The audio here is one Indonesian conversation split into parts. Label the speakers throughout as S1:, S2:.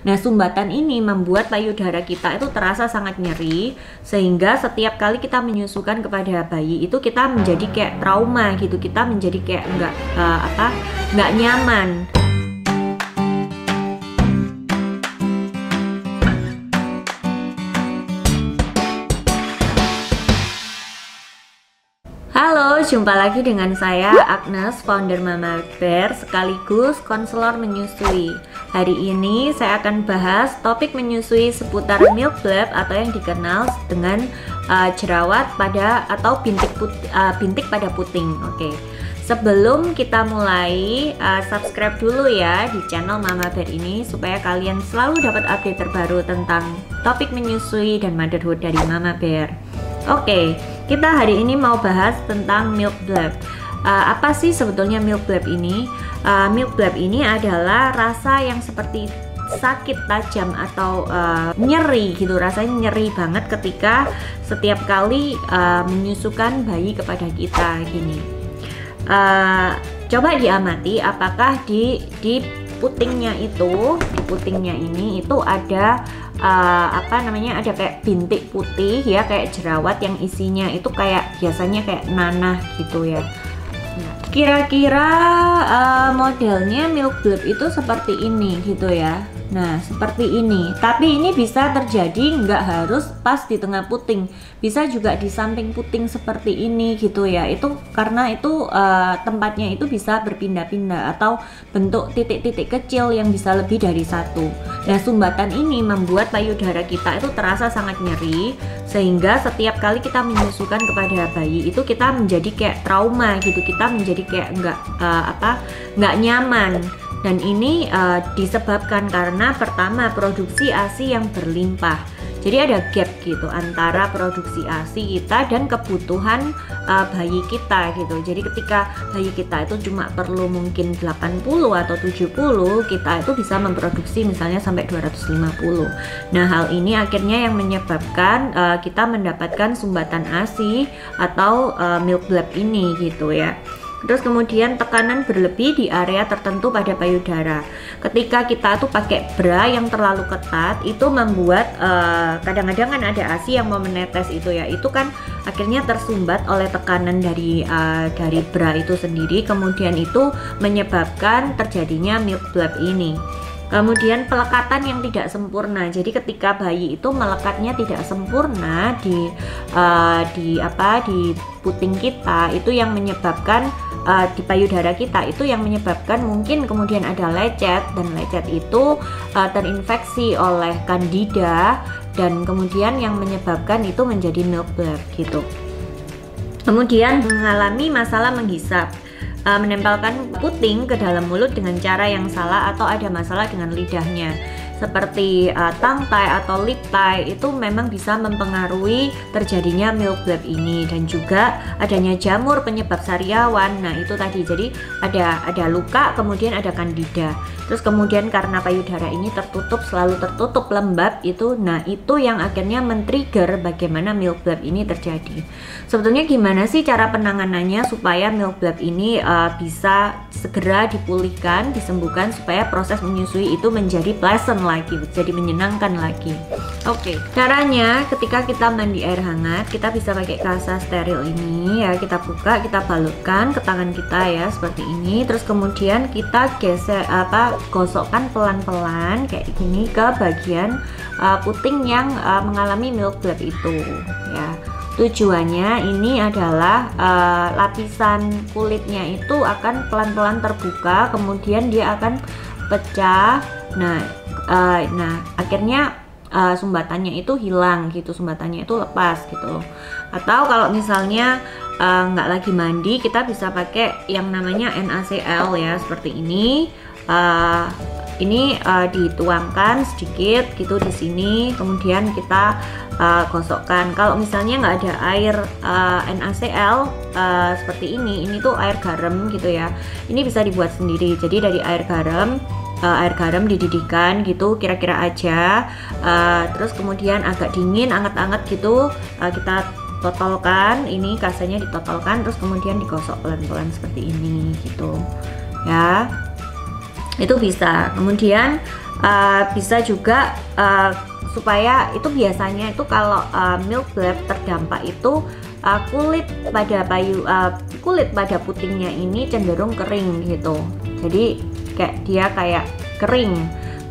S1: Nah, sumbatan ini membuat payudara kita itu terasa sangat nyeri, sehingga setiap kali kita menyusukan kepada bayi itu kita menjadi kayak trauma gitu, kita menjadi kayak nggak nyaman. Halo, jumpa lagi dengan saya Agnes, founder Mama Bear sekaligus konselor menyusui. Hari ini saya akan bahas topik menyusui seputar milk bleb atau yang dikenal dengan jerawat pada atau bintik pada puting. Oke. Sebelum kita mulai, subscribe dulu ya di channel Mama Bear ini supaya kalian selalu dapat update terbaru tentang topik menyusui dan motherhood dari Mama Bear. Oke, kita hari ini mau bahas tentang milk bleb. Apa sih sebetulnya milk bleb ini? Milk bleb ini adalah rasa yang seperti sakit tajam atau nyeri gitu, rasanya nyeri banget ketika setiap kali menyusukan bayi kepada kita gini. Coba diamati apakah di putingnya ini itu ada ada kayak bintik putih ya, kayak jerawat yang isinya itu kayak biasanya kayak nanah gitu ya. Kira-kira modelnya milk bleb itu seperti ini gitu ya. Nah, seperti ini. Tapi ini bisa terjadi nggak harus pas di tengah puting, bisa juga di samping puting seperti ini gitu ya. Itu karena itu tempatnya itu bisa berpindah-pindah atau bentuk titik-titik kecil yang bisa lebih dari satu. Nah, sumbatan ini membuat payudara kita itu terasa sangat nyeri, sehingga setiap kali kita menyusukan kepada bayi itu kita menjadi kayak trauma gitu, kita menjadi kayak nggak nyaman. Dan ini disebabkan karena pertama produksi ASI yang berlimpah. Jadi ada gap gitu antara produksi ASI kita dan kebutuhan bayi kita gitu. Jadi ketika bayi kita itu cuma perlu mungkin 80 atau 70, kita itu bisa memproduksi misalnya sampai 250. Nah, hal ini akhirnya yang menyebabkan kita mendapatkan sumbatan ASI atau milk bleb ini gitu ya. Terus kemudian tekanan berlebih di area tertentu pada payudara. Ketika kita tuh pakai bra yang terlalu ketat, itu membuat kadang-kadang kan ada ASI yang mau menetes itu ya. Itu kan akhirnya tersumbat oleh tekanan dari bra itu sendiri. Kemudian itu menyebabkan terjadinya milk bleb ini. Kemudian pelekatan yang tidak sempurna. Jadi ketika bayi itu melekatnya tidak sempurna di puting kita, itu yang menyebabkan di payudara kita, itu yang menyebabkan mungkin kemudian ada lecet, dan lecet itu terinfeksi oleh candida, dan kemudian yang menyebabkan itu menjadi milk bleb gitu. Kemudian mengalami masalah menghisap, menempelkan puting ke dalam mulut dengan cara yang salah, atau ada masalah dengan lidahnya seperti tongue tie atau lip tie, itu memang bisa mempengaruhi terjadinya milk bleb ini. Dan juga adanya jamur penyebab sariawan. Nah, itu tadi, jadi ada luka, kemudian ada candida. Terus kemudian karena payudara ini selalu tertutup lembab itu, nah itu yang akhirnya men-trigger bagaimana milk bleb ini terjadi. Sebetulnya gimana sih cara penanganannya supaya milk bleb ini bisa segera dipulihkan, disembuhkan, supaya proses menyusui itu menjadi pleasant lagi, jadi menyenangkan lagi. Oke, caranya ketika kita mandi air hangat, kita bisa pakai kasa steril ini ya, kita buka, kita balurkan ke tangan kita ya seperti ini. Terus kemudian kita gosokkan pelan-pelan kayak gini ke bagian puting yang mengalami milk bleb itu ya. Tujuannya ini adalah lapisan kulitnya itu akan pelan-pelan terbuka, kemudian dia akan pecah. Nah, akhirnya sumbatannya itu hilang gitu, sumbatannya itu lepas gitu. Atau kalau misalnya nggak lagi mandi, kita bisa pakai yang namanya NaCl ya, seperti ini. Ini dituangkan sedikit gitu di sini, kemudian kita gosokkan. Kalau misalnya nggak ada air NaCl seperti ini tuh air garam gitu ya. Ini bisa dibuat sendiri. Jadi dari air garam dididihkan gitu kira-kira aja. Terus kemudian agak dingin, anget-anget gitu, kita totolkan, ini kasanya ditotolkan, terus kemudian digosok pelan-pelan seperti ini gitu ya. Itu bisa. Kemudian Bisa juga supaya itu biasanya itu kalau milk bleb terdampak itu kulit pada putingnya ini cenderung kering gitu. Jadi kayak kering,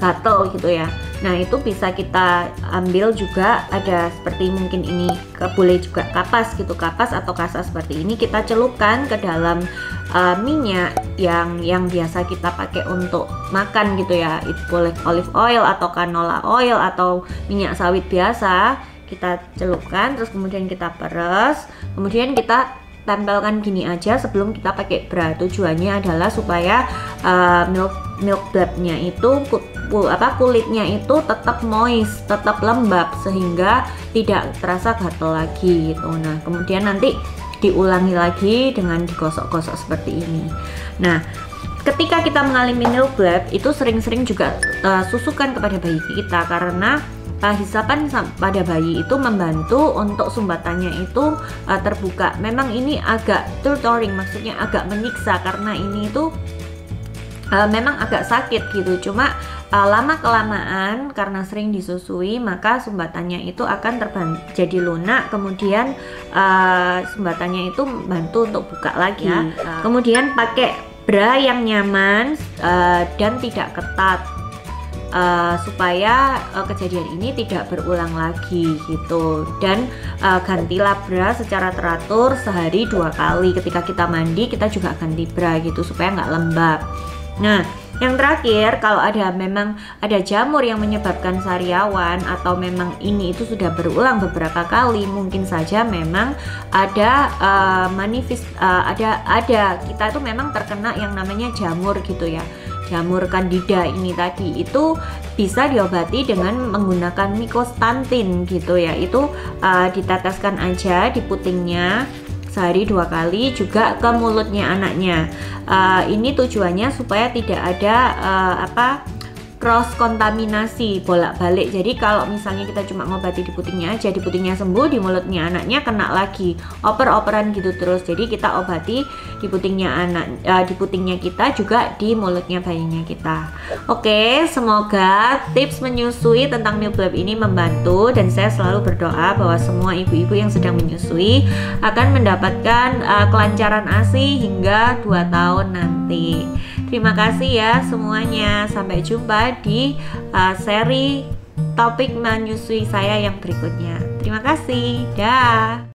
S1: gatel gitu ya. Nah, itu bisa kita ambil juga, ada seperti mungkin ini boleh juga kapas gitu, kapas atau kasar seperti ini kita celupkan ke dalam minyak yang biasa kita pakai untuk makan gitu ya. Itu boleh olive oil atau canola oil atau minyak sawit biasa, kita celupkan terus kemudian kita peres, kemudian kita tempelkan gini aja sebelum kita pakai bra. Tujuannya adalah supaya milk blebnya itu kulitnya itu tetap moist, tetap lembab sehingga tidak terasa gatal lagi gitu. Nah, kemudian nanti diulangi lagi dengan digosok-gosok seperti ini. Nah, ketika kita mengalami milk bleb itu sering-sering juga susukan kepada bayi kita, karena hisapan pada bayi itu membantu untuk sumbatannya itu terbuka. Memang ini agak tutoring, maksudnya agak menyiksa karena ini itu memang agak sakit gitu. Cuma lama kelamaan karena sering disusui maka sumbatannya itu akan jadi lunak, kemudian sumbatannya itu bantu untuk buka lagi. Kemudian pakai bra yang nyaman dan tidak ketat. Supaya kejadian ini tidak berulang lagi gitu. Dan gantilah bra secara teratur sehari 2 kali. Ketika kita mandi kita juga ganti bra gitu supaya nggak lembab. Nah, yang terakhir, kalau memang ada jamur yang menyebabkan sariawan atau memang ini itu sudah berulang beberapa kali, mungkin saja memang ada kita itu memang terkena yang namanya jamur gitu ya. Jamur Candida ini tadi itu bisa diobati dengan menggunakan mikostantin gitu ya. Itu diteteskan aja di putingnya sehari 2 kali, juga ke mulutnya anaknya. Ini tujuannya supaya tidak ada cross kontaminasi bolak-balik. Jadi kalau misalnya kita cuma ngobati di putingnya aja, di putingnya sembuh, di mulutnya anaknya kena lagi, oper-operan gitu terus. Jadi kita obati di putingnya di putingnya kita, juga di mulutnya bayinya kita. Oke, semoga tips menyusui tentang milk bleb ini membantu, dan saya selalu berdoa bahwa semua ibu-ibu yang sedang menyusui akan mendapatkan kelancaran ASI hingga 2 tahun nanti. Terima kasih ya semuanya. Sampai jumpa di seri topik menyusui saya yang berikutnya. Terima kasih. Dah.